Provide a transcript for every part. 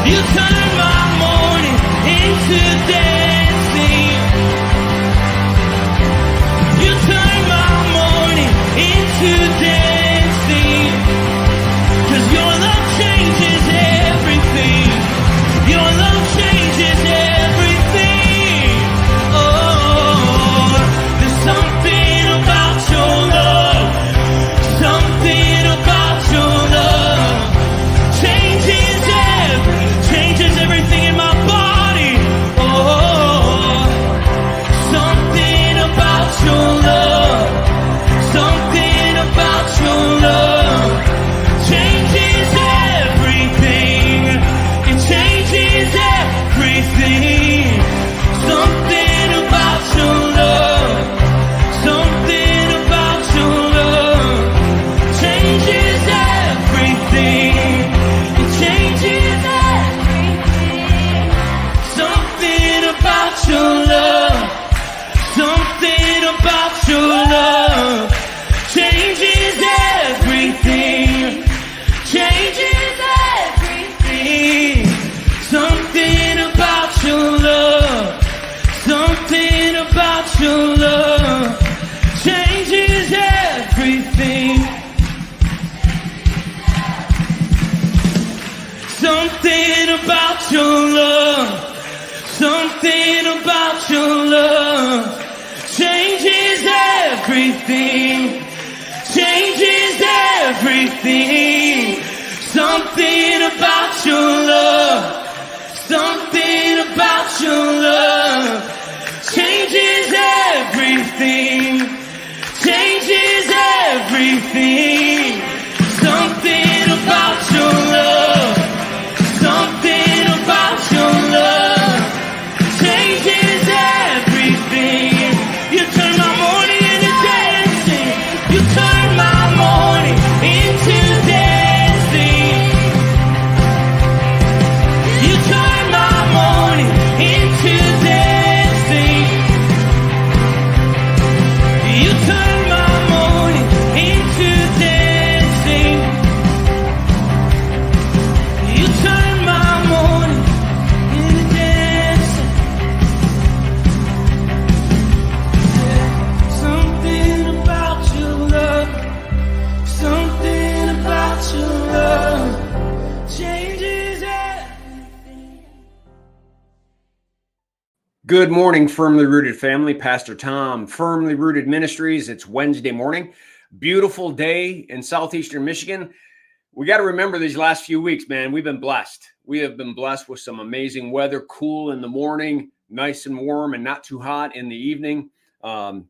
You turn my morning into dancing. You turn my morning into dancing. 'Cause your love changes everything. Your love changes everything. Oh, there's something about your love. Something about your love changes everything in my body. Oh, something about your love. Something about your love changes everything. It changes everything. Something about your love. Something about your love changes everything. It changes everything. Something about your love. Something about your love changes everything. Changes everything. Something about your love. Something about your love changes everything. Something about your love. Something about your love changes everything. Changes everything. Something about your love. Something about your love changes everything. Changes everything. Something about your love. Something about your love changes everything. You turn my morning into dancing. You turn my morning into dancing. You turn my morning into dancing. You turn my morning into dancing. You turn my morning into dancing. Something about your love. Something about your love changes everything. Good morning, Firmly Rooted family. Pastor Tom, Firmly Rooted Ministries. It's Wednesday morning. Beautiful day in southeastern Michigan. We got to remember these last few weeks, man, we've been blessed. We have been blessed with some amazing weather, cool in the morning, nice and warm and not too hot in the evening.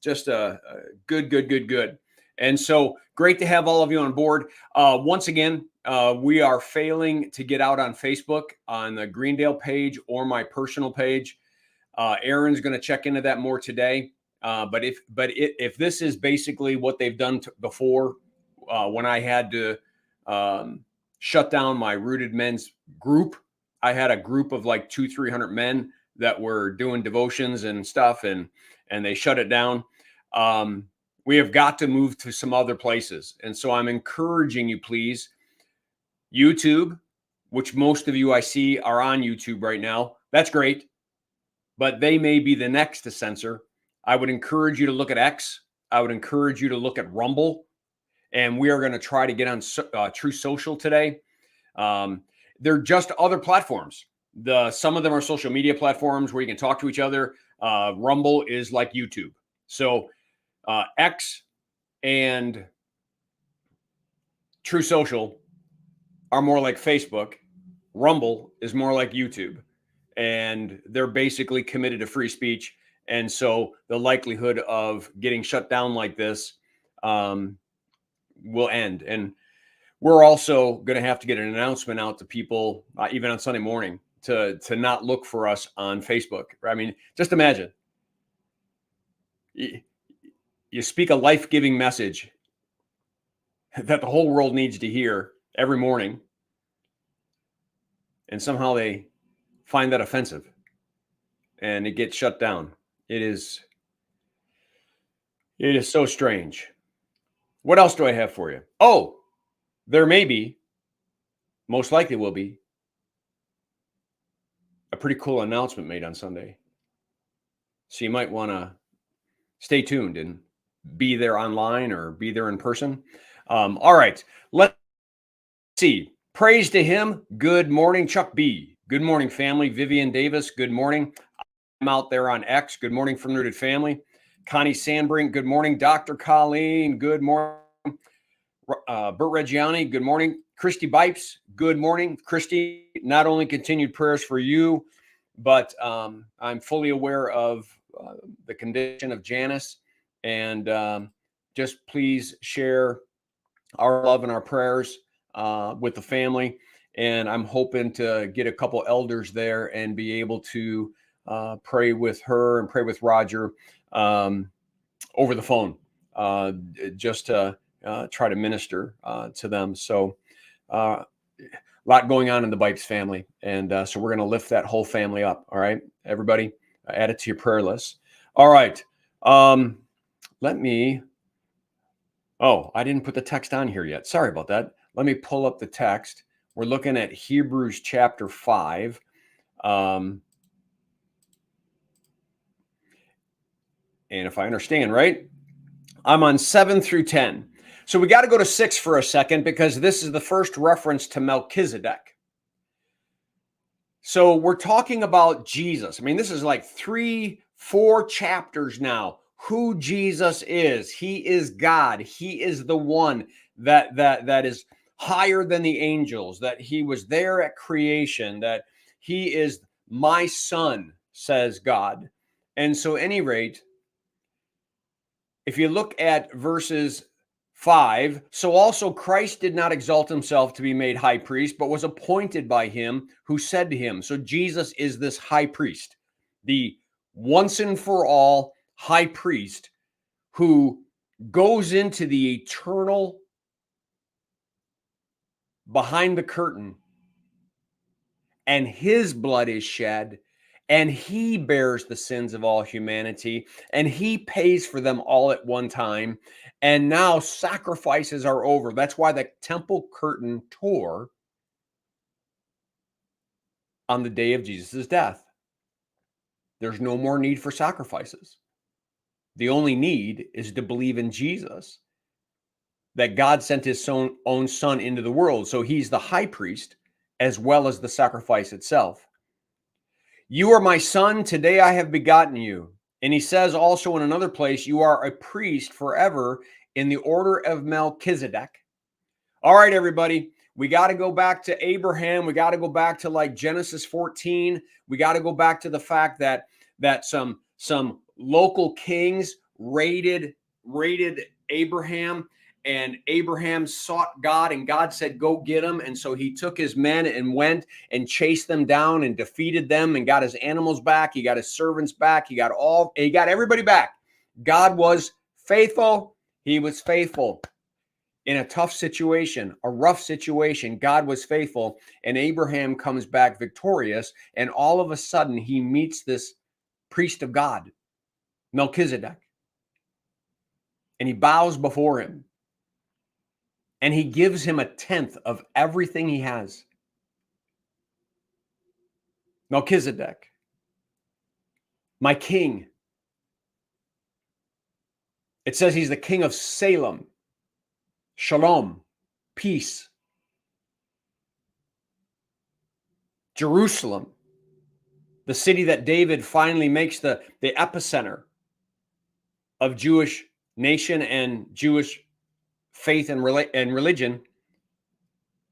Just a good. And so great to have all of you on board. Once again, we are failing to get out on Facebook on the Greendale page or my personal page. Aaron's going to check into that more today. But if this is basically what they've done before, when I had to shut down my Rooted Men's group, I had a group of like 200-300 men that were doing devotions and stuff, and they shut it down. We have got to move to some other places. And so I'm encouraging you, please, YouTube, which most of you I see are on YouTube right now. That's great, but they may be the next to censor. I would encourage you to look at X. I would encourage you to look at Rumble. And we are going to try to get on True Social today. They're just other platforms. Some of them are social media platforms where you can talk to each other. Rumble is like YouTube. So X and True Social are more like Facebook. Rumble is more like YouTube. And they're basically committed to free speech. And so the likelihood of getting shut down like this will end. And we're also going to have to get an announcement out to people, even on Sunday morning, to not look for us on Facebook. I mean, just imagine. You speak a life-giving message that the whole world needs to hear every morning, and somehow they find that offensive, and it gets shut down. It is so strange. What else do I have for you? Oh, there may be, most likely will be, a pretty cool announcement made on Sunday. So you might want to stay tuned and be there online or be there in person. All right, let's see. Praise to him. Good morning, Chuck B. Good morning, family. Vivian Davis, good morning. I'm out there on X. Good morning from Rooted Family. Connie Sandbrink, good morning. Dr. Colleen, good morning. Bert Reggiani, good morning. Christy Bipes, good morning. Christy, not only continued prayers for you, but I'm fully aware of the condition of Janice. And just please share our love and our prayers with the family. And I'm hoping to get a couple elders there and be able to pray with her and pray with Roger over the phone, just to try to minister to them. So a lot going on in the Bipes family. And so we're going to lift that whole family up. All right, everybody, add it to your prayer list. All right. Let me, I didn't put the text on here yet. Sorry about that. Let me pull up the text. We're looking at Hebrews chapter 5. And if I understand right, I'm on 7 through 10. So we got to go to 6 for a second because this is the first reference to Melchizedek. So we're talking about Jesus. I mean, this is like 3-4 chapters now. Who Jesus is. He is God. He is the one that is higher than the angels, that he was there at creation, that he is my son, says God. And so at any rate, if you look at verses 5, so also Christ did not exalt himself to be made high priest, but was appointed by him who said to him. So Jesus is this high priest, the once and for all high priest who goes into the eternal behind the curtain, and his blood is shed, and he bears the sins of all humanity, and he pays for them all at one time. And now sacrifices are over. That's why the temple curtain tore on the day of Jesus' death. There's no more need for sacrifices. The only need is to believe in Jesus, that God sent his own son into the world. So he's the high priest as well as the sacrifice itself. You are my son, today I have begotten you. And he says also in another place, you are a priest forever in the order of Melchizedek. All right, everybody, we got to go back to Abraham. We got to go back to like Genesis 14. We got to go back to the fact that some local kings raided Abraham, and Abraham sought God, and God said, go get them. And so he took his men and went and chased them down and defeated them and got his animals back. He got his servants back. He got everybody back. God was faithful. He was faithful in a tough situation, a rough situation. God was faithful, and Abraham comes back victorious. And all of a sudden he meets this priest of God, Melchizedek, and he bows before him. And he gives him 1/10 of everything he has. Melchizedek, my king. It says he's the king of Salem, Shalom, peace. Jerusalem, the city that David finally makes the epicenter of Jewish nation and Jewish faith and religion,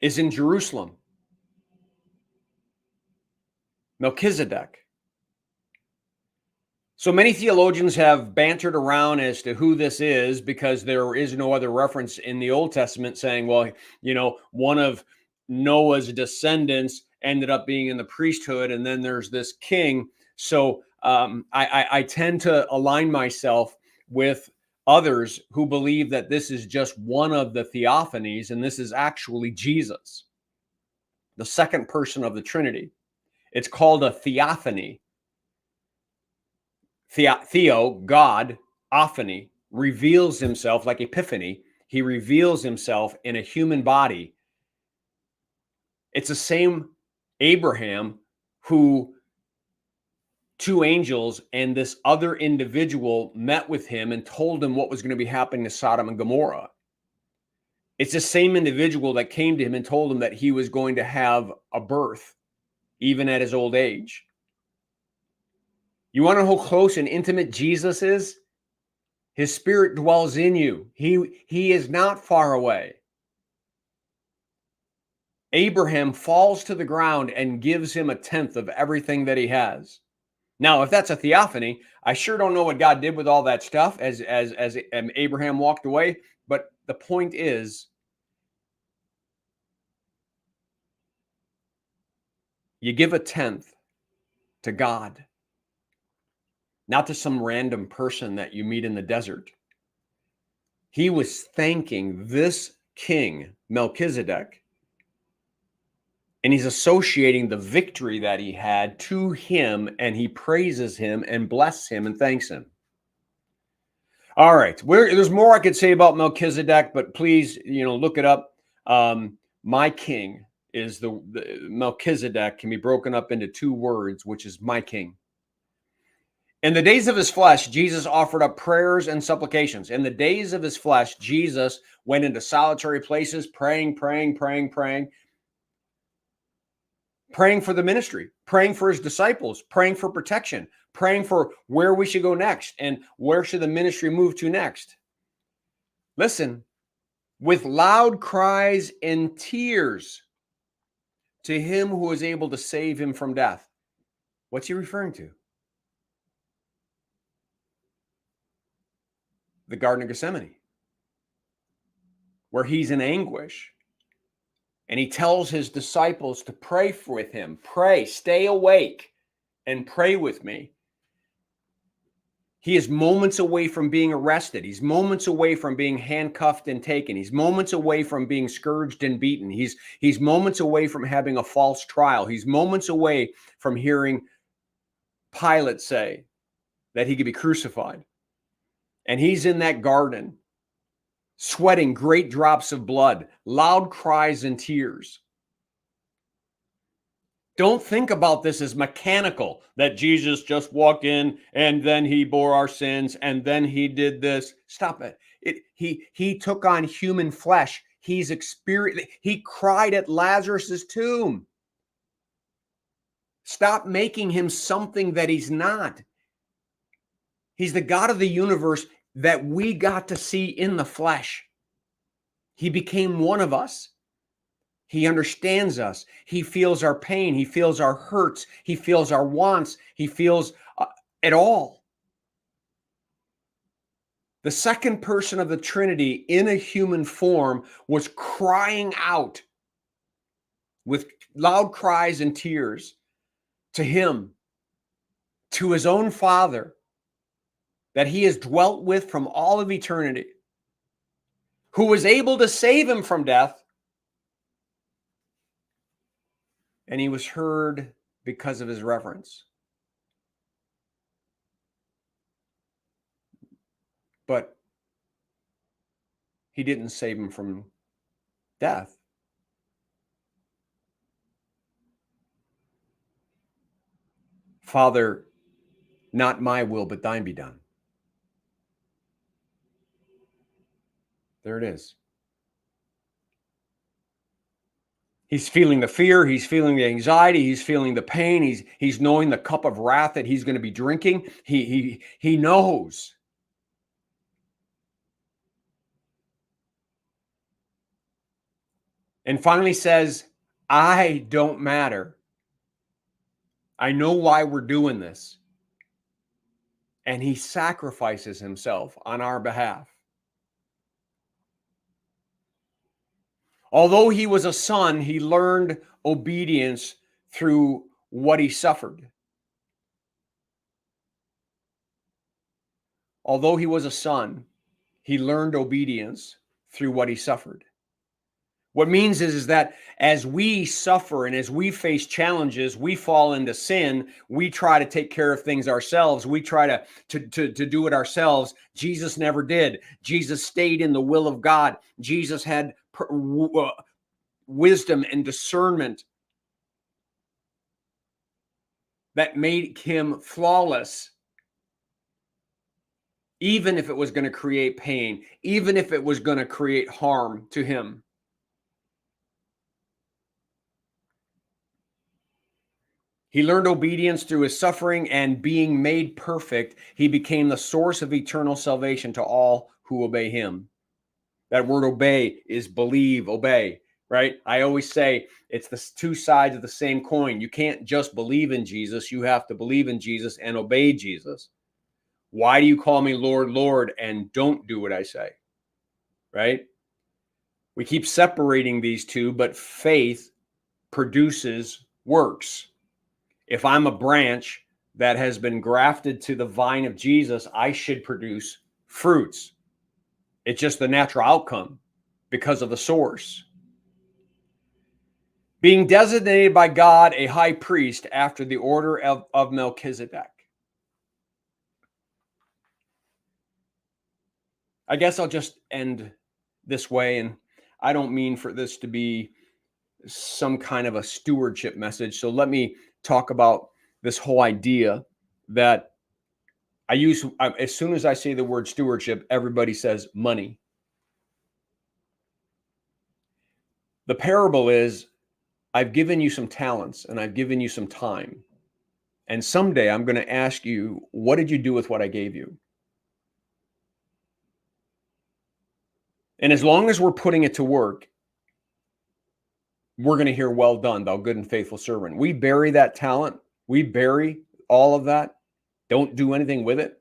is in Jerusalem. Melchizedek. So many theologians have bantered around as to who this is, because there is no other reference in the Old Testament saying, well, one of Noah's descendants ended up being in the priesthood, and then there's this king. So I tend to align myself with others who believe that this is just one of the theophanies, and this is actually Jesus, the second person of the Trinity. It's called a theophany. Theo, God, ophany, reveals himself like epiphany. He reveals himself in a human body. It's the same Abraham who two angels, and this other individual met with him and told him what was going to be happening to Sodom and Gomorrah. It's the same individual that came to him and told him that he was going to have a birth, even at his old age. You want to know how close and intimate Jesus is? His spirit dwells in you. He is not far away. Abraham falls to the ground and gives him a tenth of everything that he has. Now, if that's a theophany, I sure don't know what God did with all that stuff as Abraham walked away. But the point is, you give a tenth to God, not to some random person that you meet in the desert. He was thanking this king, Melchizedek, and he's associating the victory that he had to him, and he praises him and blesses him and thanks him. All right, there's more I could say about Melchizedek, but please, look it up. My king is the Melchizedek can be broken up into two words, which is my king. In the days of his flesh, Jesus offered up prayers and supplications. In the days of his flesh, Jesus went into solitary places, praying for the ministry, praying for his disciples, praying for protection, praying for where we should go next and where should the ministry move to next. Listen, with loud cries and tears to him who is able to save him from death. What's he referring to? The Garden of Gethsemane, where he's in anguish. And he tells his disciples to pray with him. Pray, stay awake, and pray with me. He is moments away from being arrested. He's moments away from being handcuffed and taken. He's moments away from being scourged and beaten. He's moments away from having a false trial. He's moments away from hearing Pilate say that he could be crucified. And he's in that garden, sweating great drops of blood, loud cries and tears. Don't think about this as mechanical, that Jesus just walked in and then he bore our sins and then he did this. Stop it. He took on human flesh. He cried at Lazarus's tomb. Stop making him something that he's not. He's the God of the universe that we got to see in the flesh. He became one of us. He understands us. He feels our pain. He feels our hurts. He feels our wants. He feels it all. The second person of the Trinity in a human form was crying out with loud cries and tears to him, to his own Father, that he has dwelt with from all of eternity, who was able to save him from death. And he was heard because of his reverence. But he didn't save him from death. Father, not my will, but thine be done. There it is. He's feeling the fear. He's feeling the anxiety. He's feeling the pain. He's knowing the cup of wrath that he's going to be drinking. He knows. And finally says, I don't matter. I know why we're doing this. And he sacrifices himself on our behalf. Although he was a son, he learned obedience through what he suffered. Although he was a son, he learned obedience through what he suffered. What means is that as we suffer and as we face challenges, we fall into sin. We try to take care of things ourselves. We try to do it ourselves. Jesus never did. Jesus stayed in the will of God. Jesus had wisdom and discernment that made him flawless, even if it was going to create pain, even if it was going to create harm to him. He learned obedience through his suffering, and being made perfect, he became the source of eternal salvation to all who obey him. That word obey is believe, obey, right? I always say it's the two sides of the same coin. You can't just believe in Jesus. You have to believe in Jesus and obey Jesus. Why do you call me Lord, Lord, and don't do what I say? Right? We keep separating these two, but faith produces works. If I'm a branch that has been grafted to the vine of Jesus, I should produce fruits. It's just the natural outcome because of the source. Being designated by God a high priest after the order of Melchizedek. I guess I'll just end this way, and I don't mean for this to be some kind of a stewardship message. So let me talk about this whole idea that I use. As soon as I say the word stewardship, everybody says money. The parable is, I've given you some talents and I've given you some time. And someday I'm going to ask you, what did you do with what I gave you? And as long as we're putting it to work, we're going to hear, well done, thou good and faithful servant. We bury that talent. We bury all of that. Don't do anything with it.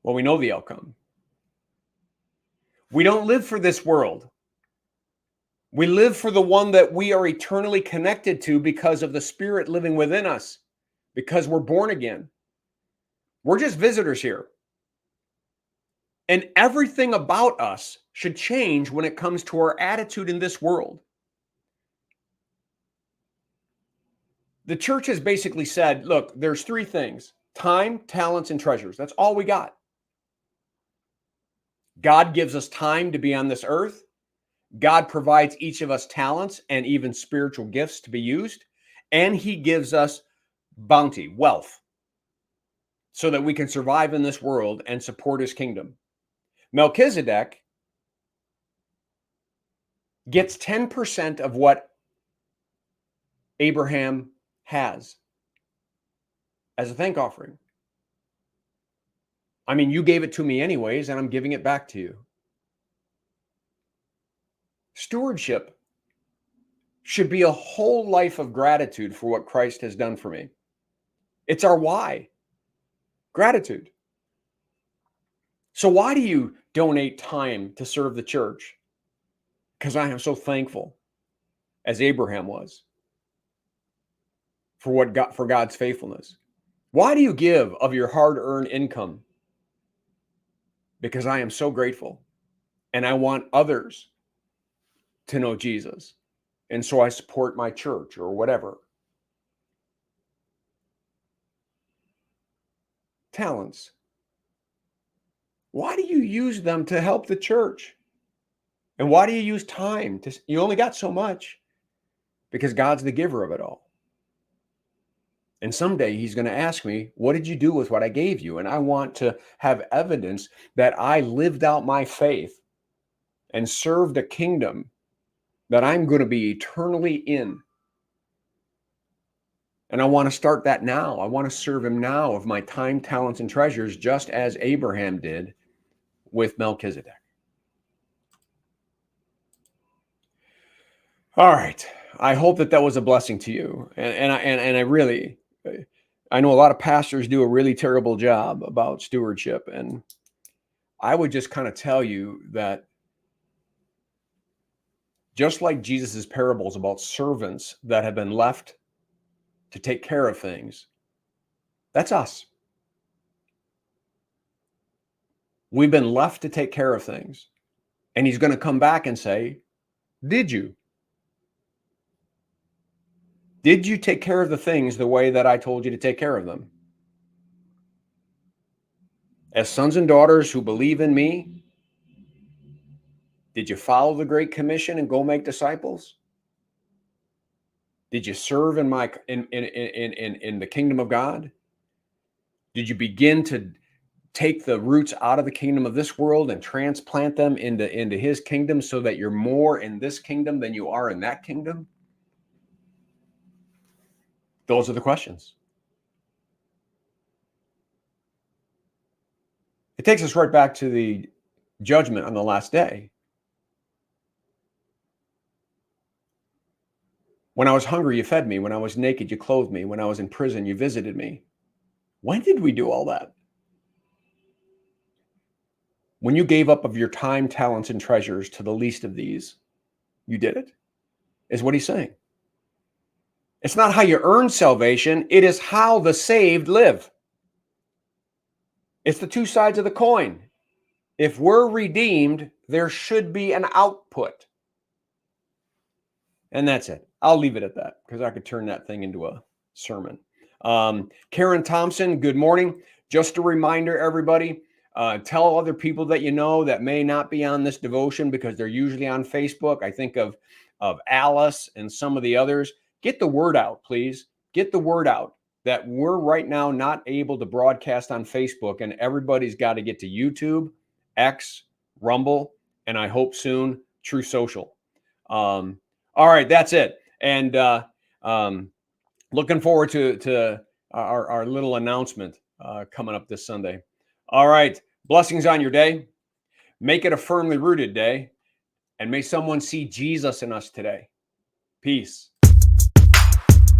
Well, we know the outcome. We don't live for this world. We live for the one that we are eternally connected to because of the Spirit living within us, because we're born again. We're just visitors here. And everything about us should change when it comes to our attitude in this world. The church has basically said, look, there's three things: time, talents, and treasures. That's all we got. God gives us time to be on this earth. God provides each of us talents and even spiritual gifts to be used. And he gives us bounty, wealth, so that we can survive in this world and support his kingdom. Melchizedek gets 10% of what Abraham has as a thank offering. I mean, you gave it to me anyways, and I'm giving it back to you. Stewardship should be a whole life of gratitude for what Christ has done for me. It's our why. Gratitude. So why do you donate time to serve the church? Because I am so thankful, as Abraham was, for God's faithfulness. Why do you give of your hard-earned income? Because I am so grateful, and I want others to know Jesus. And so I support my church or whatever. Talents. Why do you use them to help the church? And why do you use time? You only got so much, because God's the giver of it all. And someday he's going to ask me, what did you do with what I gave you? And I want to have evidence that I lived out my faith and served a kingdom that I'm going to be eternally in. And I want to start that now. I want to serve him now of my time, talents, and treasures, just as Abraham did with Melchizedek. All right. I hope that was a blessing to you. And I really, I know a lot of pastors do a really terrible job about stewardship. And I would just kind of tell you that just like Jesus's parables about servants that have been left to take care of things, that's us. We've been left to take care of things. And he's going to come back and say, did you? Did you take care of the things the way that I told you to take care of them? As sons and daughters who believe in me, did you follow the Great Commission and go make disciples? Did you serve in my in the kingdom of God? Did you begin to take the roots out of the kingdom of this world and transplant them into his kingdom so that you're more in this kingdom than you are in that kingdom? Those are the questions. It takes us right back to the judgment on the last day. When I was hungry, you fed me. When I was naked, you clothed me. When I was in prison, you visited me. When did we do all that? When you gave up of your time, talents, and treasures to the least of these, you did it, is what he's saying. It's not how you earn salvation. It is how the saved live. It's the two sides of the coin. If we're redeemed, there should be an output. And that's it. I'll leave it at that because I could turn that thing into a sermon. Karen Thompson, good morning. Just a reminder, everybody, tell other people that you know that may not be on this devotion because they're usually on Facebook. I think of Alice and some of the others. Get the word out, please. Get the word out that we're right now not able to broadcast on Facebook, and everybody's got to get to YouTube, X, Rumble, and I hope soon True Social. All right, that's it. And looking forward to our little announcement coming up this Sunday. All right, blessings on your day. Make it a firmly rooted day, and may someone see Jesus in us today. Peace.